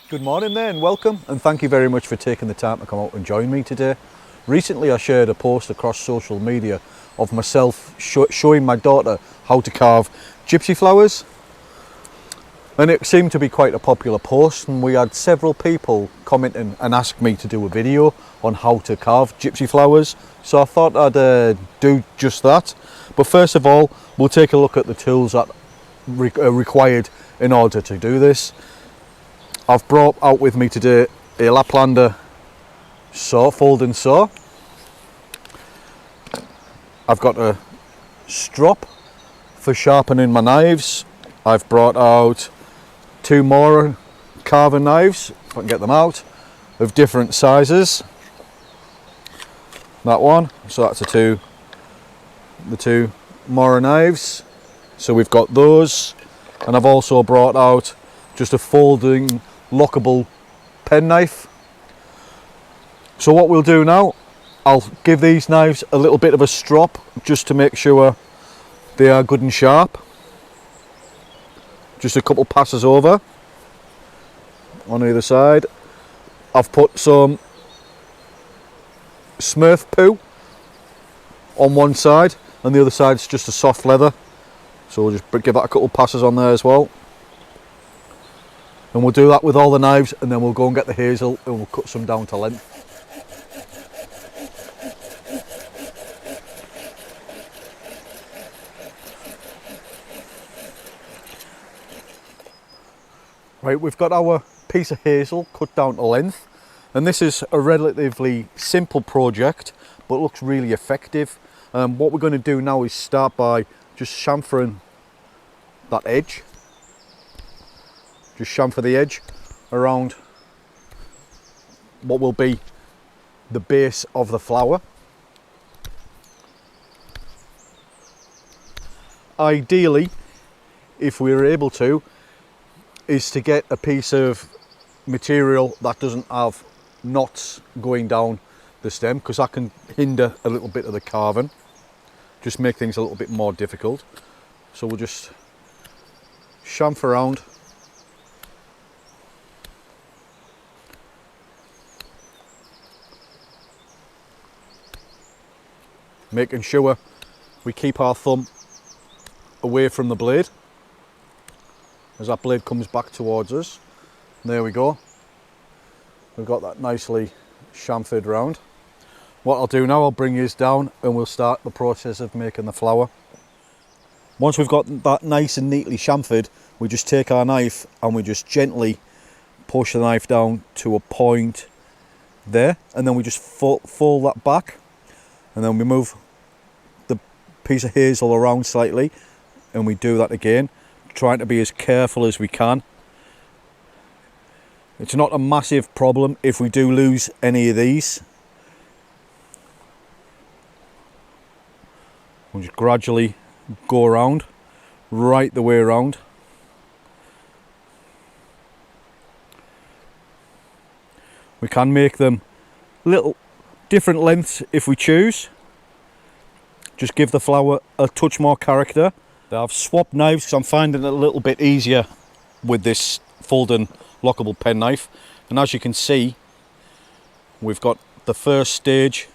Good morning there and welcome, and thank you very much for taking the time to come out and join me today. Recently I shared a post across social media of myself showing my daughter how to carve gypsy flowers, and it seemed to be quite a popular post, and we had several people commenting and ask me to do a video on how to carve gypsy flowers, so I thought I'd do just that. But first of all, we'll take a look at the tools that are required in order to do this. I've brought out with me today a laplander saw, folding saw. I've got a strop for sharpening my knives. I've brought out two Mora carving knives, if I can get them out, of different sizes. That one, so that's the two Mora knives. So we've got those, and I've also brought out just a folding lockable pen knife. So what we'll do now, I'll give these knives a little bit of a strop just to make sure they are good and sharp. Just a couple passes over on either side. I've put some Smurf poo on one side, and the other side's just a soft leather, so we'll just give that a couple passes on there as well. And we'll do that with all the knives, and then we'll go and get the hazel and we'll cut some down to length. Right, we've got our piece of hazel cut down to length, and this is a relatively simple project but looks really effective. What we're going to do now is start by just chamfering that edge. Just chamfer the edge around what will be the base of the flower. Ideally, if we were able to, is to get a piece of material that doesn't have knots going down the stem, because that can hinder a little bit of the carving, just make things a little bit more difficult. So we'll just chamfer around. Making sure we keep our thumb away from the blade as that blade comes back towards us. And there we go. We've got that nicely chamfered round. What I'll do now, I'll bring this down and we'll start the process of making the flower. Once we've got that nice and neatly chamfered, we just take our knife and we just gently push the knife down to a point there, and then we just fold that back, and then we move the piece of hazel around slightly, and we do that again, trying to be as careful as we can. It's not a massive problem if we do lose any of these. We'll just gradually go around, right the way around. We can make them little different lengths if we choose. Just give the flower a touch more character. I've swapped knives because I'm finding it a little bit easier with this folding lockable pen knife. And as you can see, we've got the first stage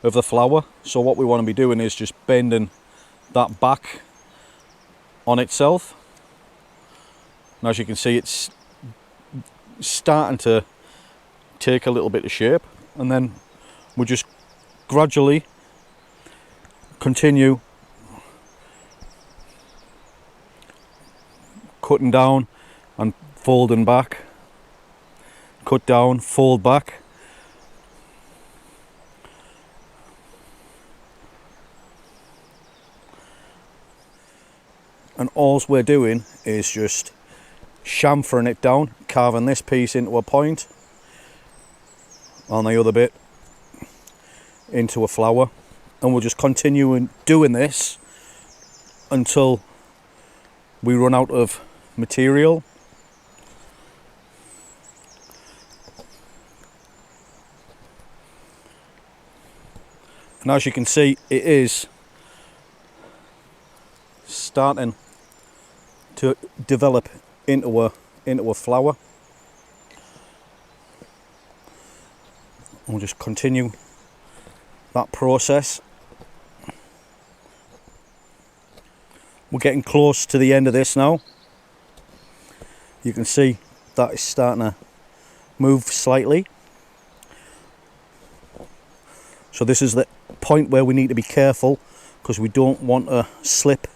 of the flower. So what we want to be doing is just bending that back on itself. And as you can see, it's starting to take a little bit of shape, and then we'll just gradually continue cutting down and folding back, cut down, fold back. And all we're doing is just chamfering it down, carving this piece into a point, on the other bit into a flower, and we'll just continue doing this until we run out of material. And as you can see, it is starting to develop into a flower. we'll just continue that process. We're getting close to the end of this now. You can see that is starting to move slightly. So this is the point where we need to be careful, because we don't want to slip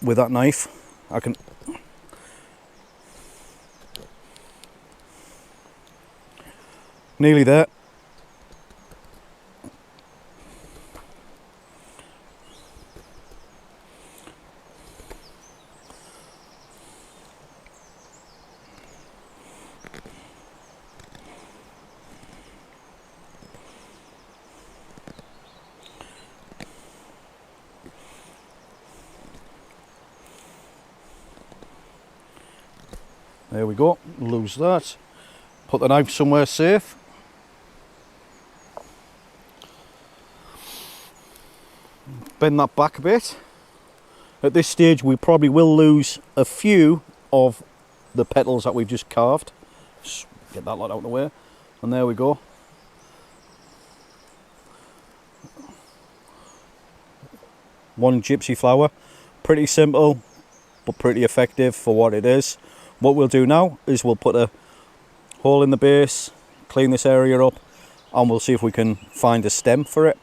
with that knife. I can nearly there. There we go, lose that. Put the knife somewhere safe. Bend that back a bit. At this stage we probably will lose a few of the petals that we've just carved. Just get that lot out of the way. And there we go. One gypsy flower. Pretty simple, but pretty effective for what it is. What we'll do now is we'll put a hole in the base, clean this area up, and we'll see if we can find a stem for it.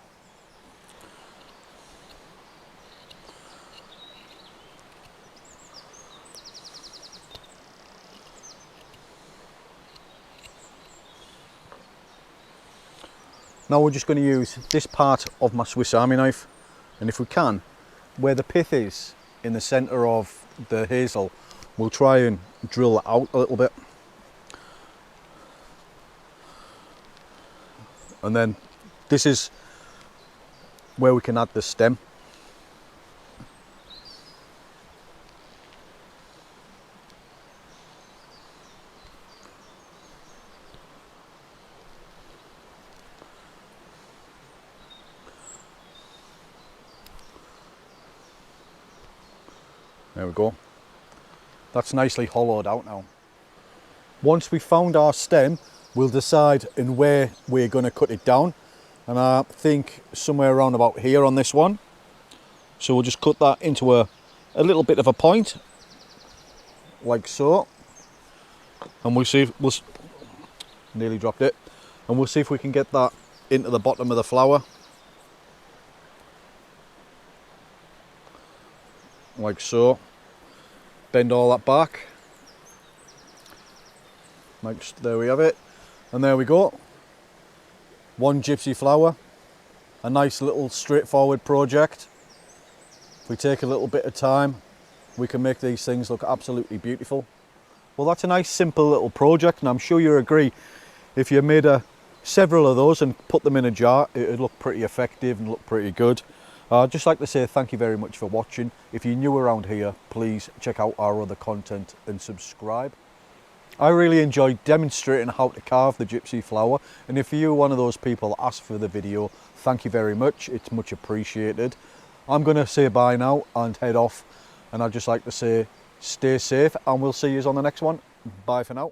Now we're just going to use this part of my Swiss Army knife, and if we can, where the pith is in the centre of the hazel, we'll try and drill it out a little bit. And then this is where we can add the stem. There we go. That's nicely hollowed out now. Once we've found our stem, we'll decide in where we're going to cut it down. And I think somewhere around about here on this one. So we'll just cut that into a little bit of a point, like so. And we'll see if nearly dropped it. And we'll see if we can get that into the bottom of the flower. Like so. Bend all that back. Like, there we have it. And there we go. One gypsy flower. A nice little straightforward project. If we take a little bit of time, we can make these things look absolutely beautiful. Well, that's a nice simple little project, and I'm sure you agree, if you made several of those and put them in a jar, it would look pretty effective and look pretty good. I'd just like to say thank you very much for watching. If you're new around here, please check out our other content and subscribe. I really enjoyed demonstrating how to carve the gypsy flower, and if you're one of those people that asked for the video, thank you very much. It's much appreciated. I'm going to say bye now and head off, and I'd just like to say stay safe, and we'll see you on the next one. Bye for now.